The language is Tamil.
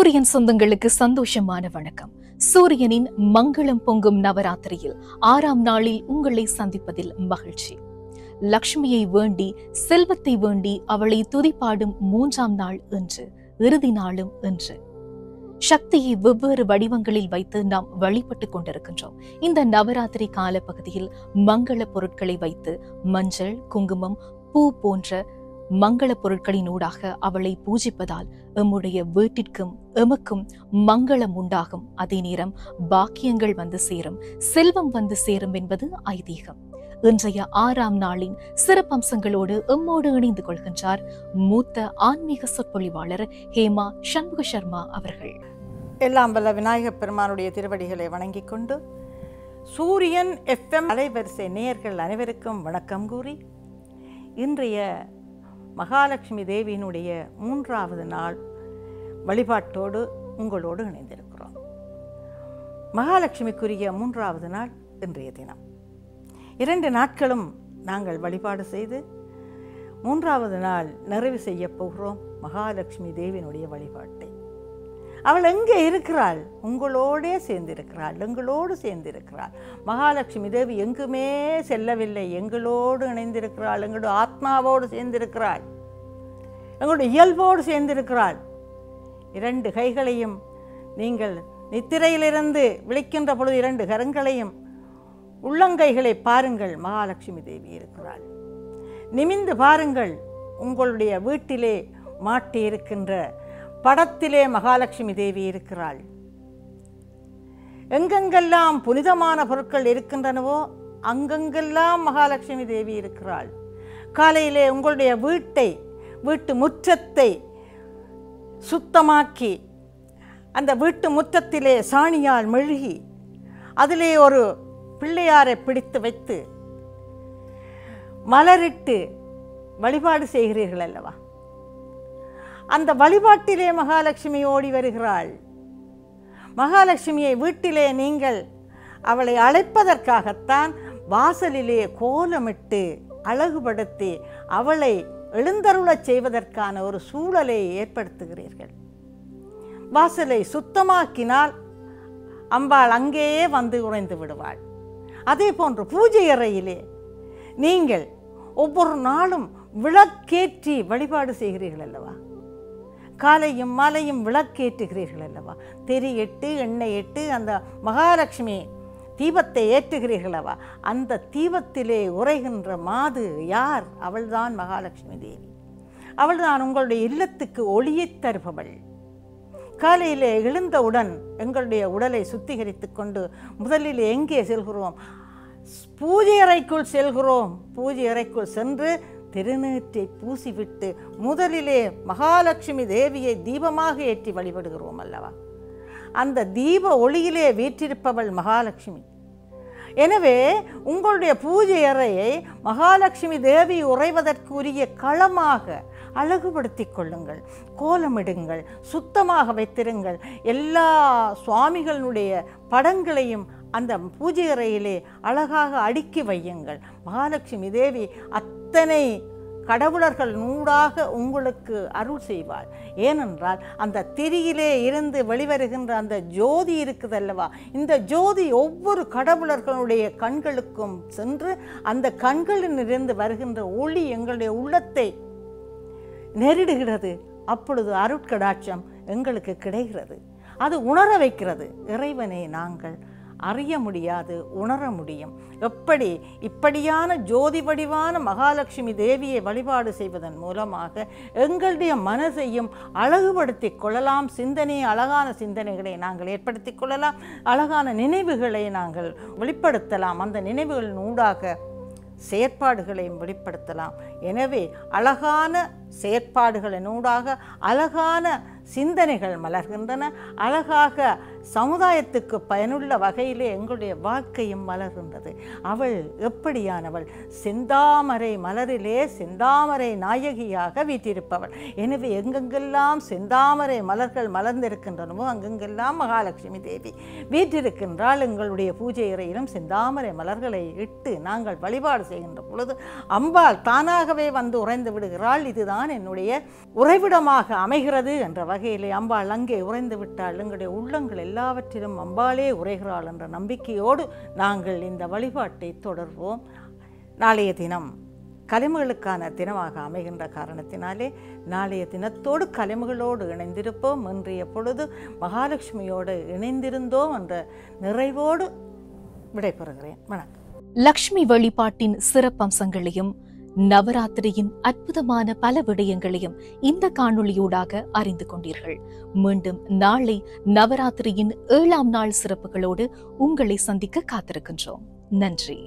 சூரியன் சொந்தங்களுக்கு சந்தோஷமான வணக்கம். சூரியனின் மங்களம் பொங்கும் நவராத்திரியில் 6ஆம் நாளில் உங்களை சந்திப்பதில் மகிழ்ச்சி. லக்ஷ்மியை வேண்டி, செல்வத்தை வேண்டி அவளை துதிப்பாடும் 3ஆம் நாள் இன்று, இறுதி நாளும் இன்று. சக்தியை வெவ்வேறு வடிவங்களில் வைத்து நாம் வழிபட்டுக் கொண்டிருக்கின்றோம். இந்த நவராத்திரி கால பகுதியில் மங்கள பொருட்களை வைத்து மஞ்சள், குங்குமம், பூ போன்ற மங்கள பொருட்களினூடாக அவளை பூஜிப்பதால் எம்முடைய வீட்டிற்கும் எமக்கும் மங்களம் உண்டாகும். அதே நேரம் பாக்கியங்கள் வந்து சேரும், செல்வம் வந்து சேரும் என்பது ஐதீகம். இன்றைய 6ஆம் நாளின் சிறப்பம்சங்களோடு எம்மோடு இணைந்து கொள்கின்றார் மூத்த ஆன்மீக சொற்பொழிவாளர் ஹேமா சண்முக சர்மா அவர்கள். எல்லாம் வல்ல விநாயகப் பெருமானுடைய திருவடிகளை வணங்கிக் கொண்டு சூரியன் FM அலைவரிசை நேயர்கள் அனைவருக்கும் வணக்கம் கூறி, இன்றைய மகாலட்சுமி தேவியினுடைய 3வது நாள் வழிபாட்டோடு உங்களோடு இணைந்திருக்கிறோம். மகாலட்சுமிக்குரிய 3வது நாள் இன்றைய தினம். 2 நாட்களும் நாங்கள் வழிபாடு செய்து 3வது நாள் நிறைவு செய்ய போகிறோம் மகாலட்சுமி தேவியினுடைய வழிபாட்டை. அவள் எங்கே இருக்கிறாள்? உங்களோடே சேர்ந்திருக்கிறாள், எங்களோடு சேர்ந்திருக்கிறாள். மகாலட்சுமி தேவி எங்குமே செல்லவில்லை, எங்களோடு இணைந்திருக்கிறாள், எங்களுடைய ஆத்மாவோடு சேர்ந்திருக்கிறாள், எங்களுடைய இயல்போடு சேர்ந்திருக்கிறாள். 2 கைகளையும் நீங்கள் நித்திரையிலிருந்து விழிக்கின்ற பொழுது 2 கரங்களையும் உள்ளங்கைகளை பாருங்கள், மகாலட்சுமி தேவி இருக்கிறாள். நிமிந்து பாருங்கள், உங்களுடைய வீட்டிலே மாட்டி இருக்கின்ற படத்திலே மகாலட்சுமி தேவி இருக்கிறாள். எங்கெங்கெல்லாம் புனிதமான பொருட்கள் இருக்கின்றனவோ அங்கெங்கெல்லாம் மகாலட்சுமி தேவி இருக்கிறாள். காலையிலே உங்களுடைய வீட்டு முற்றத்தை சுத்தமாக்கி, அந்த வீட்டு முற்றத்திலே சாணியால் மெழுகி, அதிலே ஒரு பிள்ளையாரை பிடித்து வைத்து மலரிட்டு வழிபாடு செய்கிறீர்கள் அல்லவா? அந்த வழிபாட்டிலே மகாலட்சுமி ஓடி வருகிறாள். மகாலட்சுமியை வீட்டிலே நீங்கள் அவளை அழைப்பதற்காகத்தான் வாசலிலே கோலமிட்டு அழகுபடுத்தி அவளை எழுந்தருளச் செய்வதற்கான ஒரு சூழலை ஏற்படுத்துகிறீர்கள். வாசலை சுத்தமாக்கினால் அம்பாள் அங்கேயே வந்து உறைந்து விடுவாள். அதே போன்று பூஜை அறையிலே நீங்கள் ஒவ்வொரு நாளும் விளக்கேற்றி வழிபாடு செய்கிறீர்கள் அல்லவா? காலையும் மாலையும் விளக்கேற்றுகிறீர்கள் அல்லவா? திரியிட்டு எண்ணெய் இட்டு அந்த மகாலட்சுமி தீபத்தை ஏற்றுகிறீர்களவா? அந்த தீபத்திலே உரைகின்ற மாது யார்? அவள்தான் மகாலட்சுமி தேவி. அவள்தான் உங்களுடைய இல்லத்துக்கு ஒளியை தருபவள். காலையிலே எழுந்தவுடன் எங்களுடைய உடலை சுத்திகரித்து கொண்டு முதலில் எங்கே செல்கிறோம்? பூஜை அறைக்குள் செல்கிறோம். பூஜை அறைக்குள் சென்று திருநீற்றை பூசிவிட்டு முதலிலே மகாலட்சுமி தேவியை தீபமாக ஏற்றி வழிபடுகிறோம் அல்லவா? அந்த தீப ஒளியிலே வீற்றிருப்பவள் மகாலட்சுமி. எனவே உங்களுடைய பூஜை அறையை மகாலட்சுமி தேவி உறைவதற்குரிய களமாக அழகுபடுத்தி கொள்ளுங்கள், கோலமிடுங்கள், சுத்தமாக வைத்திருங்கள். எல்லா சுவாமிகளுடைய படங்களையும் அந்த பூஜை அறையிலே அழகாக அடுக்கி வையுங்கள். மகாலட்சுமி தேவி அத்தனை கடவுளர்கள் நூடாக உங்களுக்கு அருள் செய்வாள். ஏனென்றால் அந்த திரியிலே இருந்து வெளிவருகின்ற அந்த ஜோதி இருக்குதல்லவா? இந்த ஜோதி ஒவ்வொரு கடவுளர்களுடைய கண்களுக்கும் சென்று அந்த கண்களிலிருந்து வருகின்ற ஒளி எங்களுடைய உள்ளத்தை நெருடுகிறது. அப்பொழுது அருட்கடாட்சம் எங்களுக்கு கிடைக்கிறது. அது உணர வைக்கிறது. இறைவனை நாங்கள் அறிய முடியாது, உணர முடியும். எப்படி? இப்படியான ஜோதி வடிவான மகாலட்சுமி தேவியை வழிபாடு செய்வதன் மூலமாக எங்களுடைய மனதையும் அழகுபடுத்தி கொள்ளலாம். சிந்தனையை, அழகான சிந்தனைகளை நாங்கள் ஏற்படுத்தி கொள்ளலாம். அழகான நினைவுகளை நாங்கள் வெளிப்படுத்தலாம். அந்த நினைவுகளின் ஊடாக செயற்பாடுகளையும் வெளிப்படுத்தலாம். எனவே அழகான செயற்பாடுகளினூடாக அழகான சிந்தனைகள் மலர்கின்றன. அழகாக சமுதாயத்துக்கு பயனுள்ள வகையிலே எங்களுடைய வாழ்க்கையும் மலர்கின்றது. அவள் எப்படியானவள்? செந்தாமரை மலரிலே செந்தாமரை நாயகியாக வீற்றிருப்பவள். எனவே எங்கெங்கெல்லாம் செந்தாமரை மலர்கள் மலர்ந்திருக்கின்றனவோ அங்கெங்கெல்லாம் மகாலட்சுமி தேவி வீற்றிருக்கின்றாள். எங்களுடைய பூஜை அறையிலும் செந்தாமரை மலர்களை இட்டு நாங்கள் வழிபாடு செய்கின்ற பொழுது அம்பாள் தானாகவே வந்து உறைந்து விடுகிறாள். இதுதான் என்னுடைய உறைவிடமாக அமைகிறது என்ற வகையிலே அம்பாள் அங்கே உறைந்து விட்டாள். எங்களுடைய உள்ளங்கள் எல்லாவற்றிலும் அம்பாளே உறைகிறாள் என்ற நம்பிக்கையோடு நாங்கள் இந்த வழிபாட்டை தொடர்வோம். நாளைய தினம் கலைமகளுக்கான தினமாக அமைகின்ற காரணத்தினாலே நாளைய தினத்தோடு கலைமகளோடு இணைந்திருப்போம். இன்றைய பொழுது மகாலட்சுமியோடு இணைந்திருந்தோம் என்ற நிறைவோடு விடைபெறுகிறேன். வணக்கம். லக்ஷ்மி வழிபாட்டின் சிறப்பம்சங்களையும் நவராத்திரியின் அற்புதமான பல விடயங்களையும் இந்த காணொளியூடாக அறிந்து கொண்டீர்கள். மீண்டும் நாளை நவராத்திரியின் 7ஆம் நாள் சிறப்புகளோடு உங்களை சந்திக்க காத்திருக்கின்றோம். நன்றி.